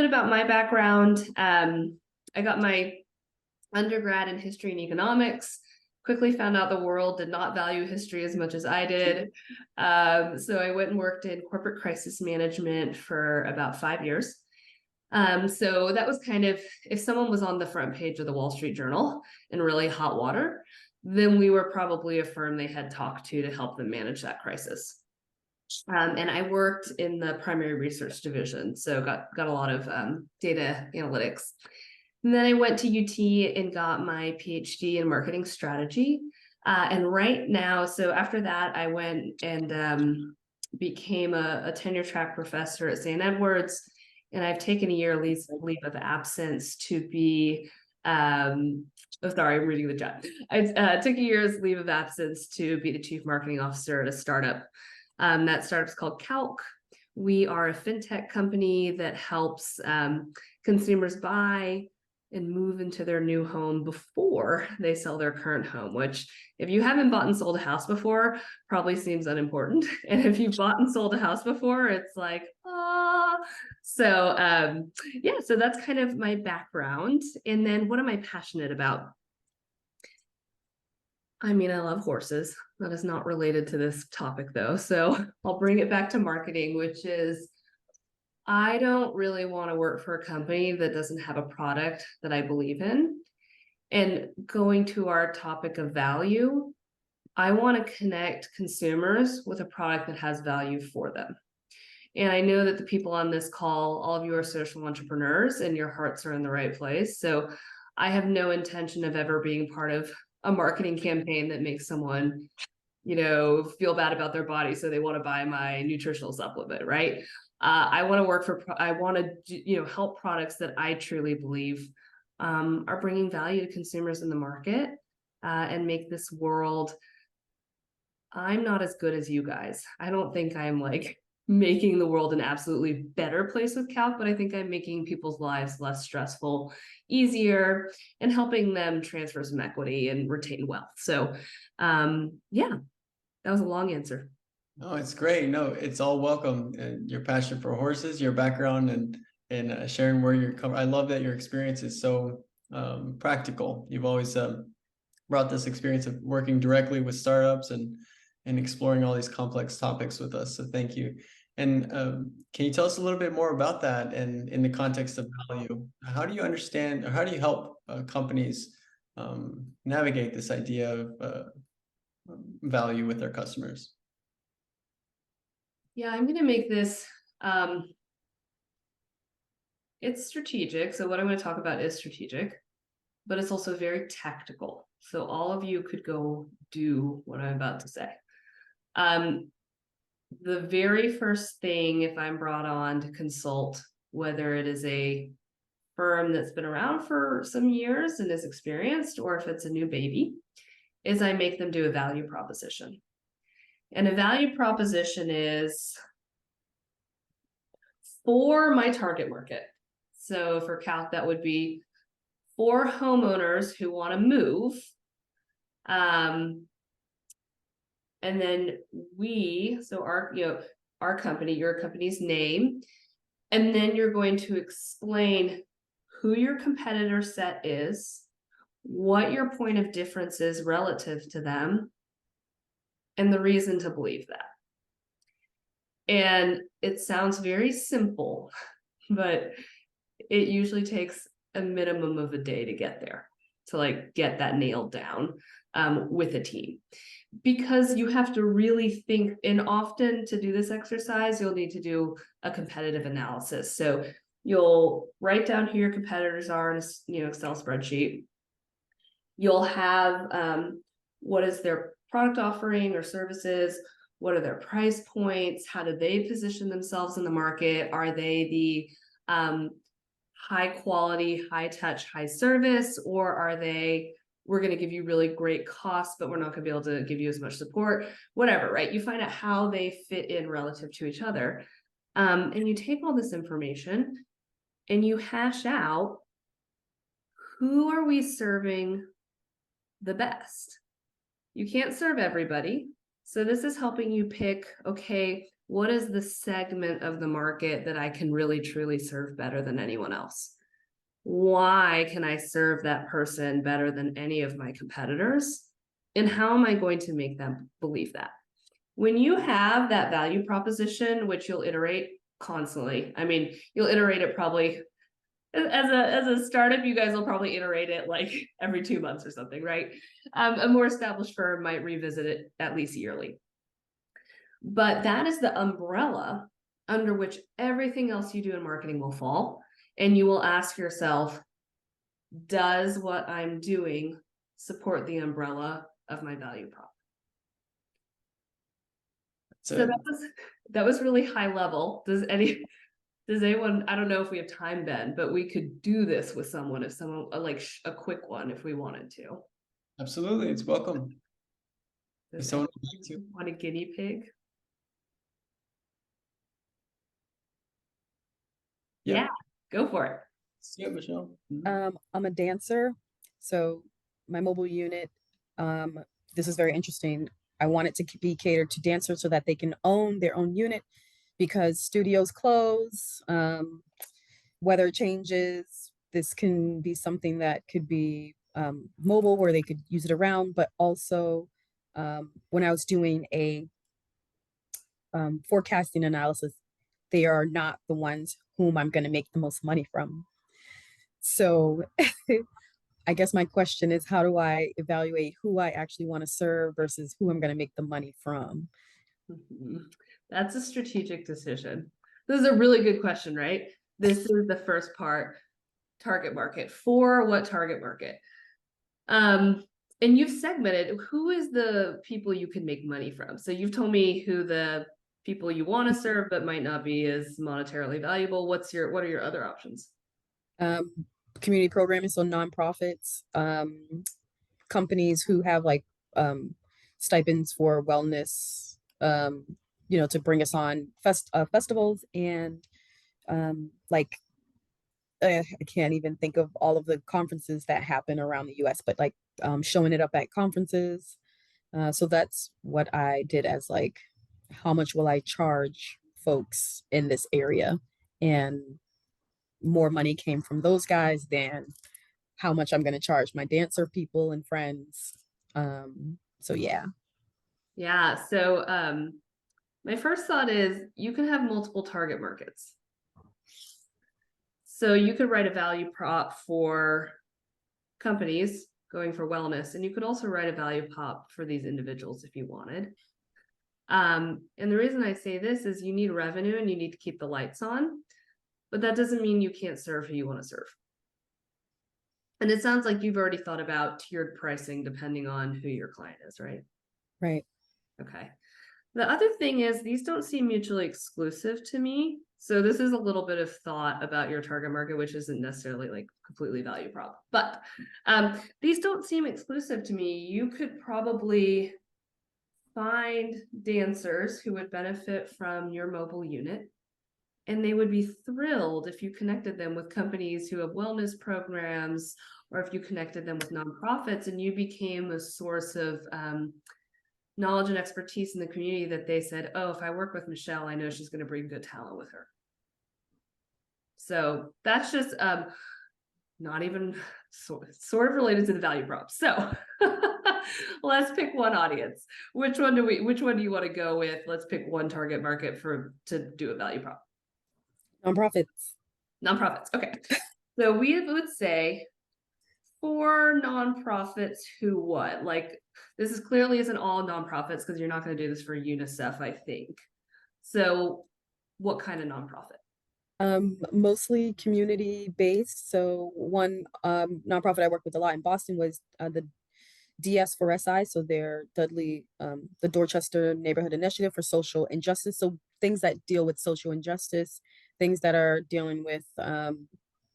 bit about my background. I got my undergrad in history and economics. Quickly found out the world did not value history as much as I did. So I went and worked in corporate crisis management for about 5 years. So that was kind of, if someone was on the front page of the Wall Street Journal in really hot water, then we were probably a firm they had talked to help them manage that crisis. And I worked in the primary research division, so got a lot of data analytics. And then I went to UT and got my PhD in marketing strategy. And right now, so after that, I went and became a tenure track professor at St. Edward's. And I've taken a year leave of absence to be, oh, sorry, I'm reading the chat. I took a year's leave of absence to be the chief marketing officer at a startup. That startup's called Calc. We are a fintech company that helps consumers buy and move into their new home before they sell their current home, which if you haven't bought and sold a house before, probably seems unimportant. And if you've bought and sold a house before, it's like, ah. So yeah, so that's kind of my background. And then what am I passionate about? I mean, I love horses. That is not related to this topic though. So I'll bring it back to marketing, which is, I don't really want to work for a company that doesn't have a product that I believe in. And going to our topic of value, I want to connect consumers with a product that has value for them. And I know that the people on this call, all of you are social entrepreneurs and your hearts are in the right place. So I have no intention of ever being part of a marketing campaign that makes someone, feel bad about their body so they want to buy my nutritional supplement, right? I want to work for, I want to, help products that I truly believe are bringing value to consumers in the market and make this world. I'm not as good as you guys. I don't think I'm like making the world an absolutely better place with Calc, but I think I'm making people's lives less stressful, easier, and helping them transfer some equity and retain wealth. So yeah, that was a long answer. Oh, it's great. No, it's all welcome. And your passion for horses, your background, and sharing where you're coming. I love that your experience is so practical. You've always brought this experience of working directly with startups and exploring all these complex topics with us. So thank you. And can you tell us a little bit more about that and in the context of value? How do you understand, or how do you help companies navigate this idea of value with their customers? Yeah, I'm going to make this, it's strategic. So what I'm going to talk about is strategic, but it's also very tactical. So all of you could go do what I'm about to say. The very first thing, if I'm brought on to consult, whether it is a firm that's been around for some years and is experienced, or if it's a new baby, is I make them do a value proposition. And a value proposition is for my target market. So for Calc, that would be for homeowners who want to move. And then so our company, your company's name, and then you're going to explain who your competitor set is, what your point of difference is relative to them, and the reason to believe that. And it sounds very simple, but it usually takes a minimum of a day to get there, to like get that nailed down with a team. Because you have to really think, and often to do this exercise, you'll need to do a competitive analysis. So you'll write down who your competitors are in a Excel spreadsheet. You'll have what is their product offering or services, what are their price points, how do they position themselves in the market, are they the high quality, high touch, high service, or are they, we're going to give you really great costs, but we're not going to be able to give you as much support, whatever, right? You find out how they fit in relative to each other. And you take all this information and you hash out, who are we serving the best? You can't serve everybody. So this is helping you pick, okay, what is the segment of the market that I can really truly serve better than anyone else? Why can I serve that person better than any of my competitors? And how am I going to make them believe that? When you have that value proposition, which you'll iterate constantly, I mean, you'll iterate it probably as a startup, you guys will probably iterate it like every 2 months or something, right? A more established firm might revisit it at least yearly. But that is the umbrella under which everything else you do in marketing will fall. And you will ask yourself, does what I'm doing support the umbrella of my value prop? So that was really high level. Does anyone, I don't know if we have time, Ben, but we could do this with someone, if someone, like a quick one, if we wanted to. Absolutely, it's welcome. If someone would like to. Want a guinea pig? Yeah, go for it. Yeah, Michelle. I'm a dancer, so my mobile unit, this is very interesting. I want it to be catered to dancers so that they can own their own unit, because studios close, weather changes. This can be something that could be mobile, where they could use it around, but also when I was doing a forecasting analysis, they are not the ones whom I'm going to make the most money from. So I guess my question is, how do I evaluate who I actually want to serve versus who I'm going to make the money from? That's a strategic decision. This is a really good question, right? This is the first part. Target market. For what target market? And you've segmented who is the people you can make money from. So you've told me who the people you want to serve but might not be as monetarily valuable. What are your other options? Community programming, so nonprofits, companies who have like stipends for wellness, to bring us on festivals, and like I can't even think of all of the conferences that happen around the US, but like showing it up at conferences. So that's what I did as like, how much will I charge folks in this area? And more money came from those guys than how much I'm going to charge my dancer people and friends. So yeah. Yeah. So my first thought is you can have multiple target markets. So you could write a value prop for companies going for wellness, and you could also write a value prop for these individuals if you wanted. And the reason I say this is you need revenue and you need to keep the lights on, but that doesn't mean you can't serve who you want to serve. And it sounds like you've already thought about tiered pricing depending on who your client is, right? Right. Okay. The other thing is these don't seem mutually exclusive to me. So this is a little bit of thought about your target market, which isn't necessarily like completely value prop, but these don't seem exclusive to me. You could probably find dancers who would benefit from your mobile unit, and they would be thrilled if you connected them with companies who have wellness programs, or if you connected them with nonprofits and you became a source of knowledge and expertise in the community that they said, oh, if I work with Michelle, I know she's going to bring good talent with her. So that's just not even sort of related to the value prop. So let's pick one audience. Which one do you want to go with? Let's pick one target market to do a value prop. Nonprofits. Okay. So we would say for nonprofits who what? Like this is clearly isn't all nonprofits because you're not going to do this for UNICEF, I think. So what kind of nonprofit? Mostly community based. So one nonprofit I worked with a lot in Boston was the DS4SI. So they're the Dorchester Neighborhood Initiative for Social Injustice. So things that deal with social injustice, things that are dealing with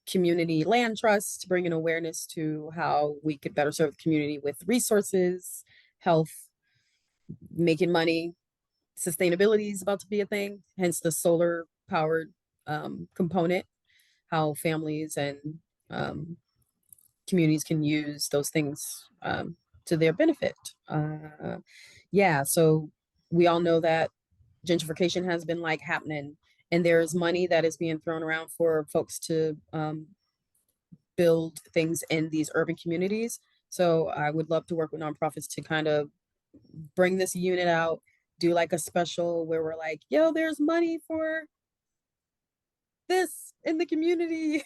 community land trusts, to bring an awareness to how we could better serve the community with resources, health, making money. Sustainability is about to be a thing, hence the solar powered component, how families and communities can use those things to their benefit. Yeah, so we all know that gentrification has been like happening, and there's money that is being thrown around for folks to build things in these urban communities. So I would love to work with nonprofits to kind of bring this unit out, do like a special where we're like, yo, there's money for this in the community.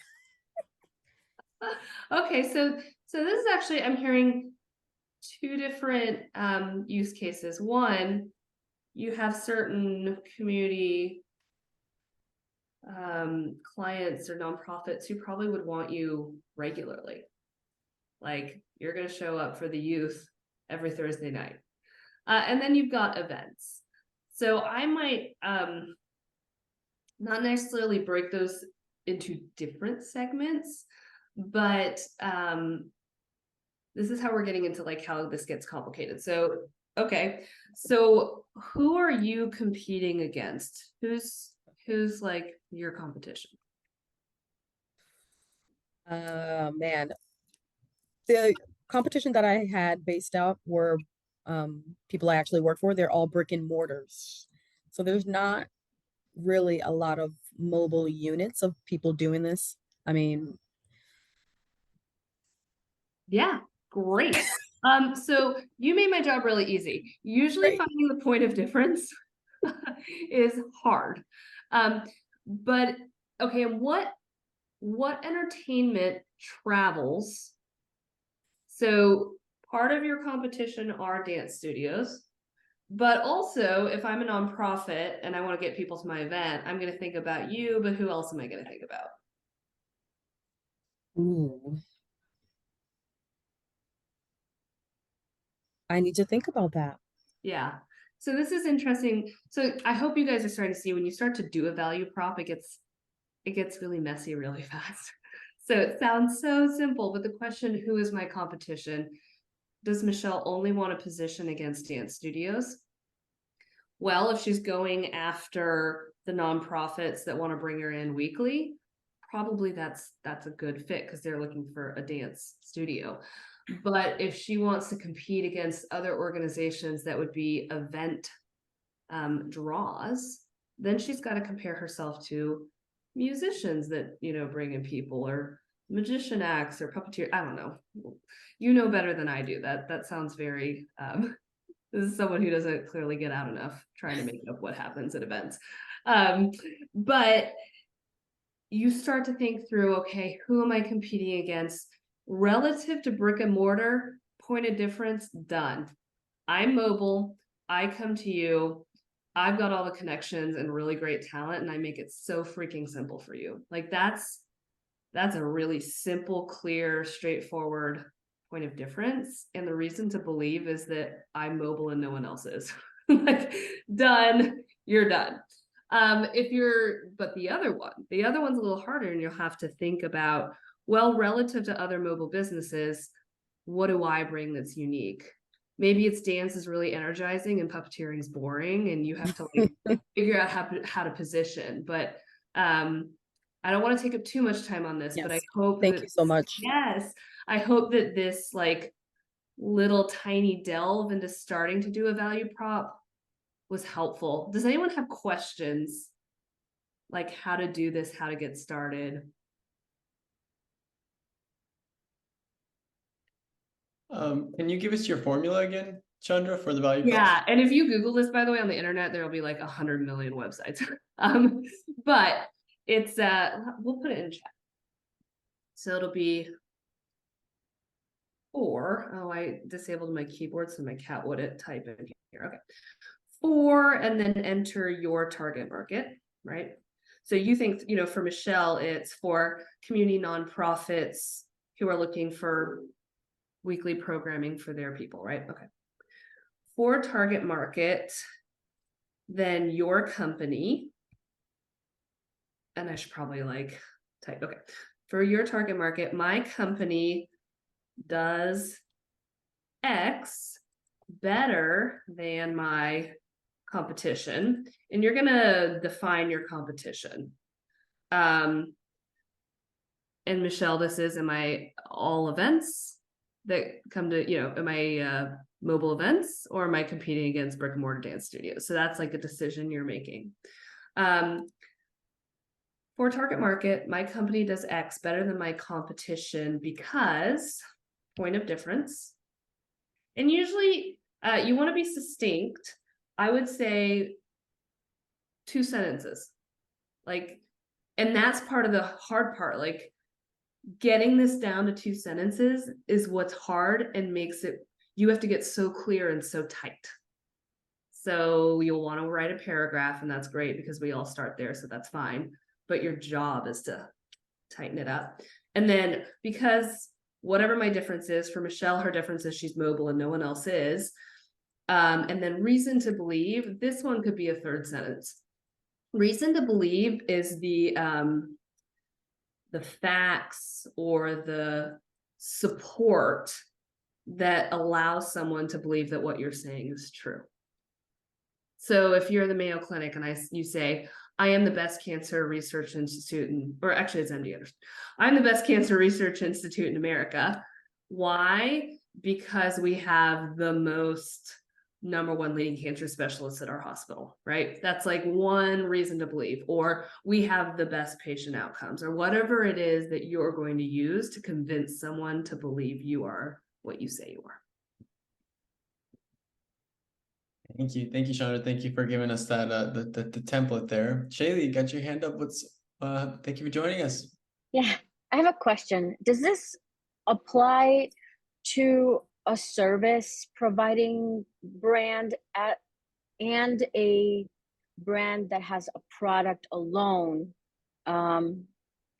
Okay, so this is actually, I'm hearing two different use cases. One, you have certain community clients or nonprofits who probably would want you regularly. Like you're going to show up for the youth every Thursday night. And then you've got events. So I might not necessarily break those into different segments, but this is how we're getting into like how this gets complicated. So, okay. So who are you competing against? Who's like your competition? Man, the competition that I had based out were people I actually work for. They're all brick and mortars. So there's not really a lot of mobile units of people doing this. I mean, yeah, great. So you made my job really easy. Usually right. finding the point of difference is hard. But okay, what entertainment travels? So part of your competition are dance studios, but also if I'm a nonprofit and I want to get people to my event, I'm going to think about you, but who else am I going to think about? Ooh, I need to think about that. Yeah. So this is interesting. So I hope you guys are starting to see when you start to do a value prop, it gets really messy really fast. So it sounds so simple, but the question, who is my competition? Does Michelle only want to position against dance studios? Well, if she's going after the nonprofits that want to bring her in weekly, probably that's a good fit because they're looking for a dance studio. But if she wants to compete against other organizations that would be event draws, then she's got to compare herself to musicians that bring in people, or magician acts, or puppeteer. I don't know. You know better than I do. That sounds very this is someone who doesn't clearly get out enough trying to make up what happens at events. But you start to think through, okay, who am I competing against relative to brick and mortar? Point of difference, done. I'm mobile. I come to you. I've got all the connections and really great talent, and I make it so freaking simple for you. Like that's a really simple, clear, straightforward point of difference. And the reason to believe is that I'm mobile and no one else is. Like, done, you're done. But the other one's a little harder, and you'll have to think about, well, relative to other mobile businesses, what do I bring that's unique? Maybe it's dance is really energizing and puppeteering is boring, and you have to like figure out how to position. But I don't want to take up too much time on this, Yes. but I hope Thank that, you so much. yes, I hope that this like little tiny delve into starting to do a value prop was helpful. Does anyone have questions? Like how to do this, how to get started? Can you give us your formula again, Chandra, for the value prop? Yeah, and if you Google this, by the way, on the internet, there'll be like 100 million websites. But it's we'll put it in chat. So it'll be 4. Oh, I disabled my keyboard so my cat wouldn't type in here. Okay. 4, and then enter your target market, right? So you think, for Michelle, it's for community nonprofits who are looking for weekly programming for their people, right? Okay. For target market, then your company, and I should probably like type, okay. For your target market, my company does X better than my competition, and you're gonna define your competition. And Michelle, this is, am I all events that come to, am I mobile events, or am I competing against brick and mortar dance studios? So that's like a decision you're making. For target market, my company does X better than my competition because point of difference. And usually you want to be succinct. I would say 2 sentences. Like, and that's part of the hard part. Like, getting this down to 2 sentences is what's hard and makes it, you have to get so clear and so tight. So you'll want to write a paragraph, and that's great because we all start there, so that's fine. But your job is to tighten it up. And then, because whatever my difference is, for Michelle, her difference is she's mobile and no one else is. And then reason to believe, this one could be a 3rd sentence. Reason to believe is the facts or the support that allows someone to believe that what you're saying is true. So if you're the Mayo Clinic and you say, I am the best cancer research institute, or actually it's MD Anderson. I'm the best cancer research institute in America. Why? Because we have the most #1 leading cancer specialists at our hospital, right? That's like one reason to believe. Or we have the best patient outcomes, or whatever it is that you're going to use to convince someone to believe you are what you say you are. Thank you, Chandra. Thank you for giving us that the template there. Shaylee, you got your hand up. Thank you for joining us. Yeah, I have a question. Does this apply to a service providing brand and a brand that has a product alone?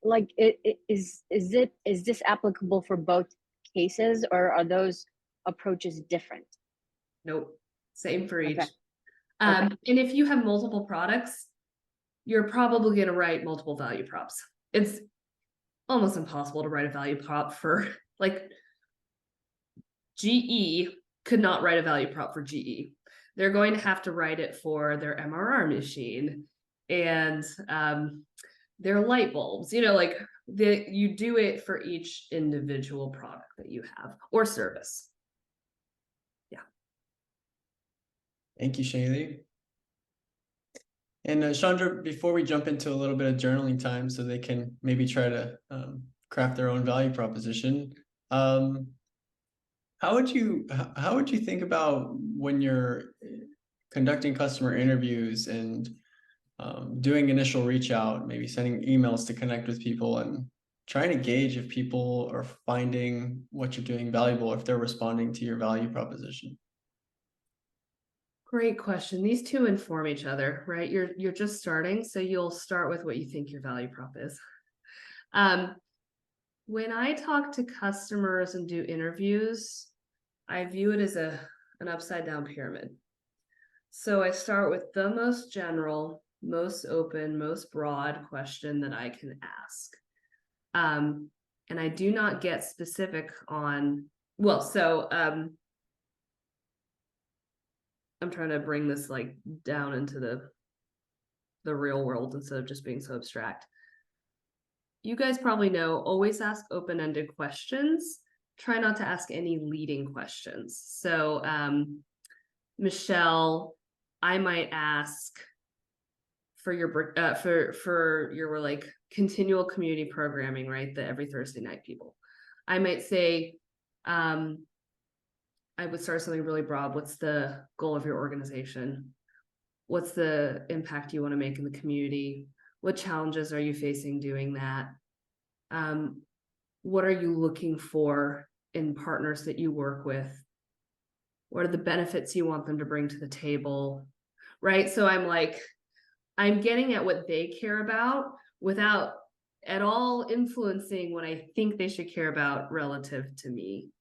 Like, is this applicable for both cases, or are those approaches different? Nope. Same for each. Okay. And if you have multiple products, you're probably going to write multiple value props. It's almost impossible to write a value prop for, like, GE could not write a value prop for GE. They're going to have to write it for their MRR machine and their light bulbs, like you do it for each individual product that you have or service. Thank you, Shaylee. And Chandra, before we jump into a little bit of journaling time so they can maybe try to craft their own value proposition, how would you think about when you're conducting customer interviews and doing initial reach out, maybe sending emails to connect with people and trying to gauge if people are finding what you're doing valuable, if they're responding to your value proposition? Great question. These two inform each other, right? You're just starting, so you'll start with what you think your value prop is. When I talk to customers and do interviews, I view it as an upside down pyramid. So I start with the most general, most open, most broad question that I can ask. And I do not get specific on, I'm trying to bring this like down into the real world instead of just being so abstract. You guys probably know, always ask open-ended questions. Try not to ask any leading questions. So Michelle, I might ask for your for your like continual community programming, right? The every Thursday night people. I might say, I would start something really broad. What's the goal of your organization? What's the impact you want to make in the community? What challenges are you facing doing that? What are you looking for in partners that you work with? What are the benefits you want them to bring to the table? Right? So I'm getting at what they care about without at all influencing what I think they should care about relative to me.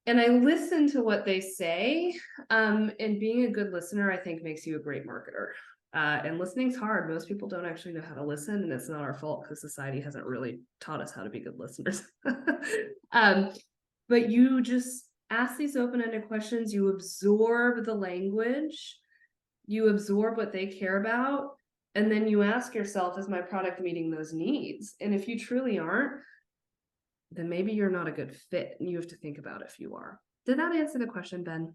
And I listen to what they say, and being a good listener, I think, makes you a great marketer. And listening's hard. Most people don't actually know how to listen, and it's not our fault because society hasn't really taught us how to be good listeners. But you just ask these open-ended questions, you absorb the language, you absorb what they care about, and then you ask yourself, is my product meeting those needs? And if you truly aren't, then maybe you're not a good fit, and you have to think about if you are. Did that answer the question, Ben?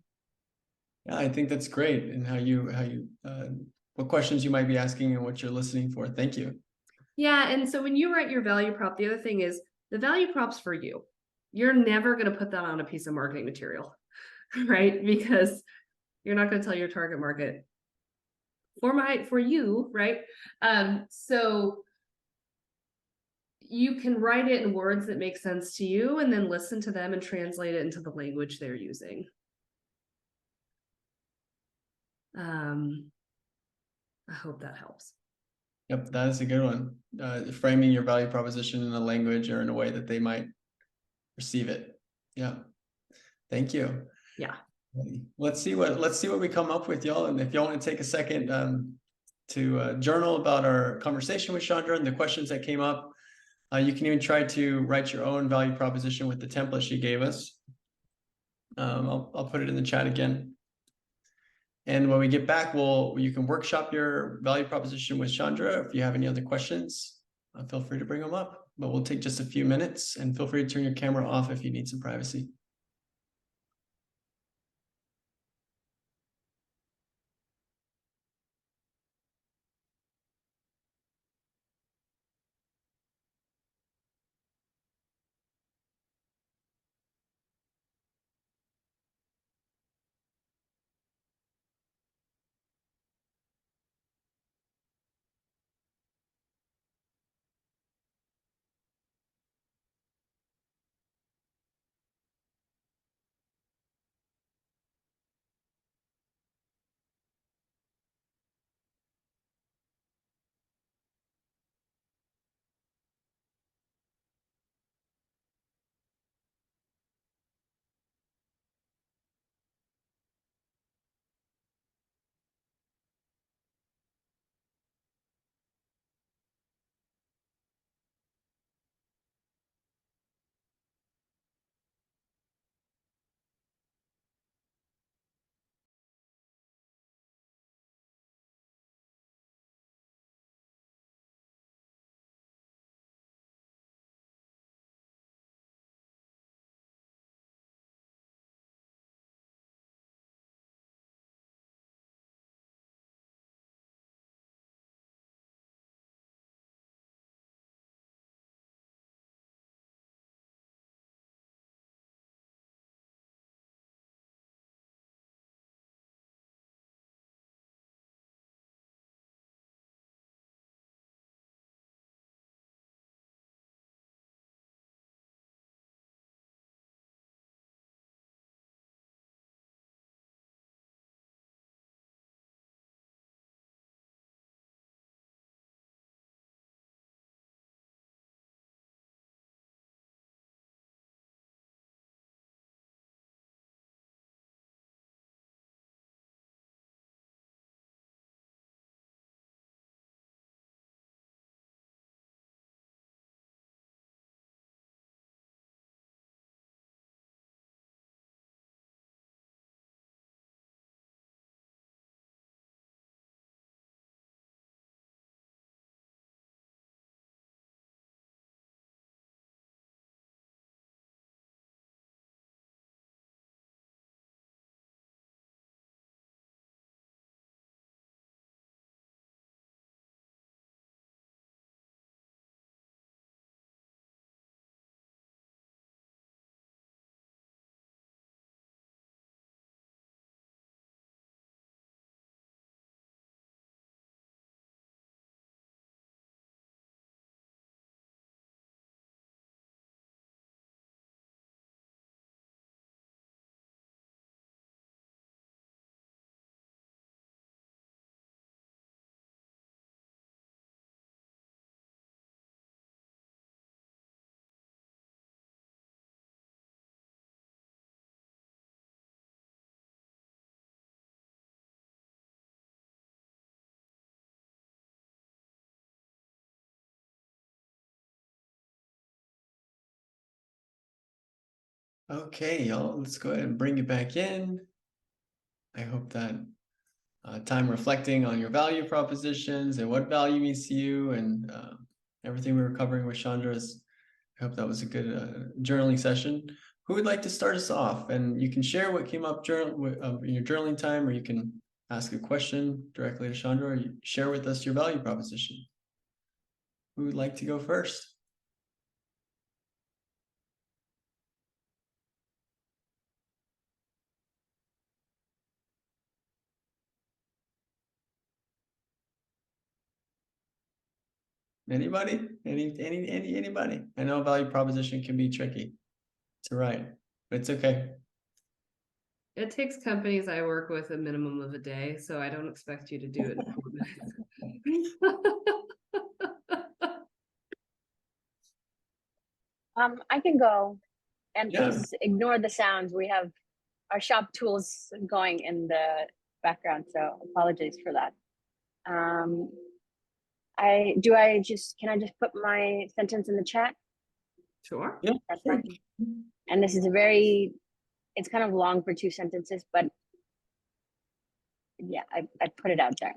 Yeah, I think that's great. And what questions you might be asking and what you're listening for. Thank you. Yeah, and so when you write your value prop, the other thing is the value prop's for you. You're never going to put that on a piece of marketing material, right? Because you're not going to tell your target market for you, right? So you can write it in words that make sense to you and then listen to them and translate it into the language they're using. I hope that helps. Yep, that is a good one. Framing your value proposition in a language or in a way that they might receive it. Yeah. Thank you. Yeah. Let's see what we come up with, y'all. And if y'all want to take a second to journal about our conversation with Chandra and the questions that came up, you can even try to write your own value proposition with the template she gave us. I'll put it in the chat again. And when we get back, you can workshop your value proposition with Chandra. If you have any other questions, feel free to bring them up. But we'll take just a few minutes, and feel free to turn your camera off if you need some privacy. Okay, y'all, let's go ahead and bring it back in. I hope that time reflecting on your value propositions and what value means to you and everything we were covering with Chandra's. I hope that was a good journaling session. who would like to start us off? And you can share what came up in your journaling time, or you can ask a question directly to Chandra, or you share with us your value proposition. Who would like to go first? Anybody? Anybody? I know value proposition can be tricky to write, but it's okay. It takes companies I work with a minimum of a day, so I don't expect you to do it in 4 minutes. I can go, and Yeah. please ignore the sounds. We have our shop tools going in the background, so apologies for that. Can I just put my sentence in the chat? Sure. Yeah. That's Sure. fine. And this is it's kind of long for 2 sentences, but yeah, I put it out there.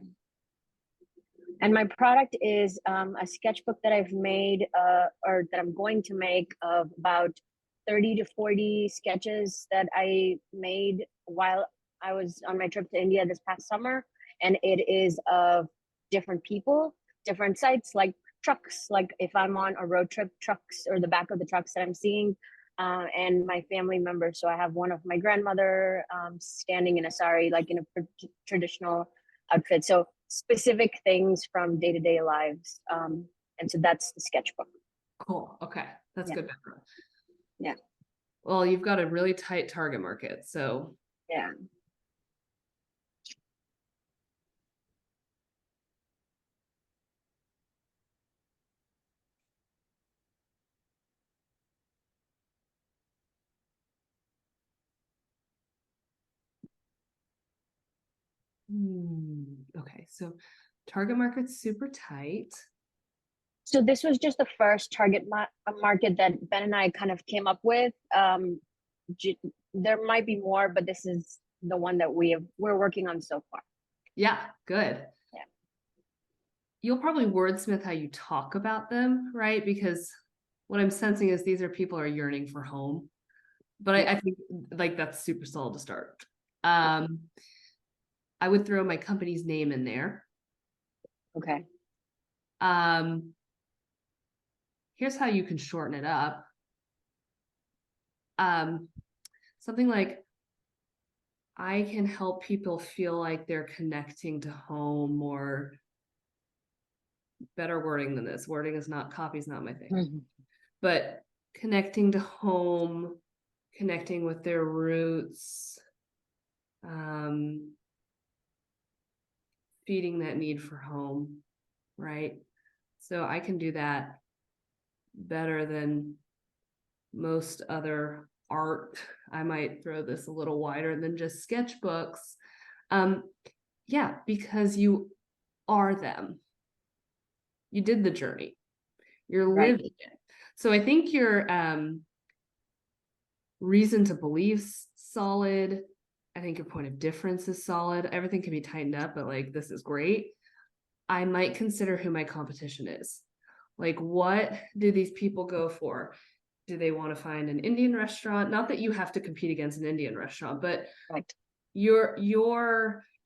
And my product is a sketchbook that I've made or that I'm going to make of about 30 to 40 sketches that I made while I was on my trip to India this past summer. And it is of different people, different sites, like trucks, like if I'm on a road trip, trucks or the back of the trucks that I'm seeing, and my family members. So I have one of my grandmother standing in a sari, like in a traditional outfit. So specific things from day-to-day lives. And so that's the sketchbook. Cool. Okay. That's good background. Yeah. Well, you've got a really tight target market, so. Yeah. Okay, so target market's super tight. So this was just the first target market that Ben and I kind of came up with. There might be more, but this is the one that we're working on so far. Yeah, good. Yeah. You'll probably wordsmith how you talk about them, right? Because what I'm sensing is these are people who are yearning for home. But Yeah. I think like that's super solid to start. I would throw my company's name in there. Okay. Here's how you can shorten it up. Something like, I can help people feel like they're connecting to home, or better wording than this. Wording is not, copy's not my thing. Mm-hmm. But connecting to home, connecting with their roots, feeding that need for home, right? So I can do that better than most other art. I might throw this a little wider than just sketchbooks. Yeah, because you are them. You did the journey. You're Right. living it. So I think your reason to believe solid. I think your point of difference is solid. Everything can be tightened up, but like, this is great. I might consider who my competition is. Like, what do these people go for? Do they want to find an Indian restaurant? Not that you have to compete against an Indian restaurant, but Right.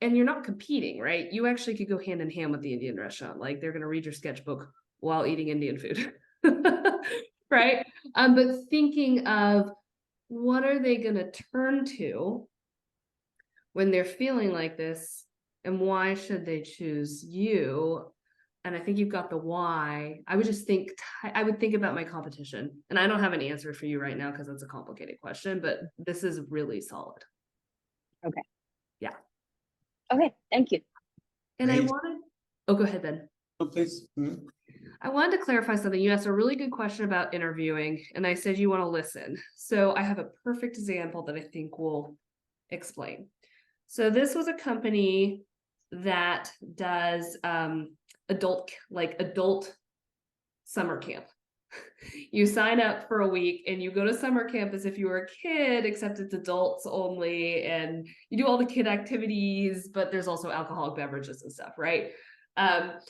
and you're not competing, right? You actually could go hand in hand with the Indian restaurant. Like, they're going to read your sketchbook while eating Indian food, right? But thinking of, what are they going to turn to when they're feeling like this, and why should they choose you? And I think you've got the why. I would just think, I would think about my competition, and I don't have an answer for you right now because it's a complicated question, but this is really solid. Okay. Yeah. Okay. Thank you. And Great. Oh, go ahead, Ben. Oh, please. I wanted to clarify something. You asked a really good question about interviewing, and I said you want to listen. So I have a perfect example that I think will explain. So this was a company that does adult summer camp. You sign up for a week and you go to summer camp as if you were a kid, except it's adults only, and you do all the kid activities, but there's also alcoholic beverages and stuff, right? And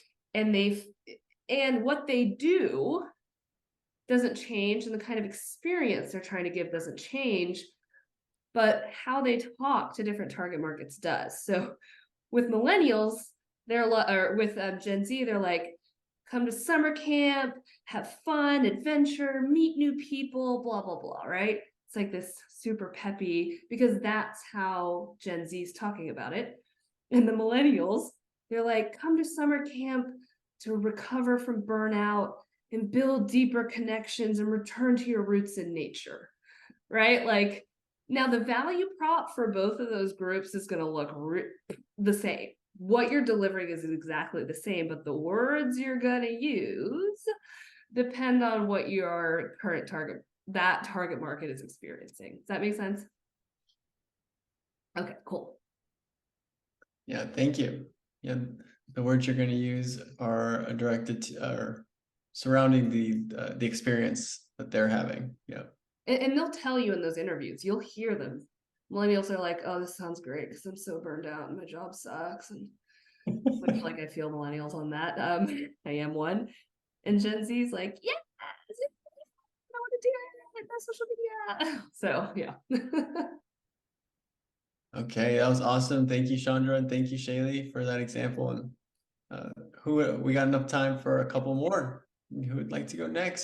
what they do doesn't change, and the kind of experience they're trying to give doesn't change, but how they talk to different target markets does. So with millennials, they're a lot, or with Gen Z, they're like, come to summer camp, have fun, adventure, meet new people, blah, blah, blah, right? It's like this super peppy, because that's how Gen Z is talking about it. And the millennials, they're like, come to summer camp to recover from burnout and build deeper connections and return to your roots in nature, right? Like, now the value prop for both of those groups is going to look the same. What you're delivering is exactly the same, but the words you're going to use depend on what your current target market is experiencing. Does that make sense? Okay, cool. Yeah, thank you. Yeah, the words you're going to use are directed to, or surrounding the experience that they're having. Yeah. And they'll tell you in those interviews, you'll hear them. Millennials are like, oh, this sounds great because I'm so burned out and my job sucks. And which, like, I feel millennials on that. I am one. And Gen Z's like, yeah, I want to do it. Like, social media. So yeah. Okay, that was awesome. Thank you, Chandra, and thank you, Shaylee, for that example. And we got enough time for a couple more. Who would like to go next?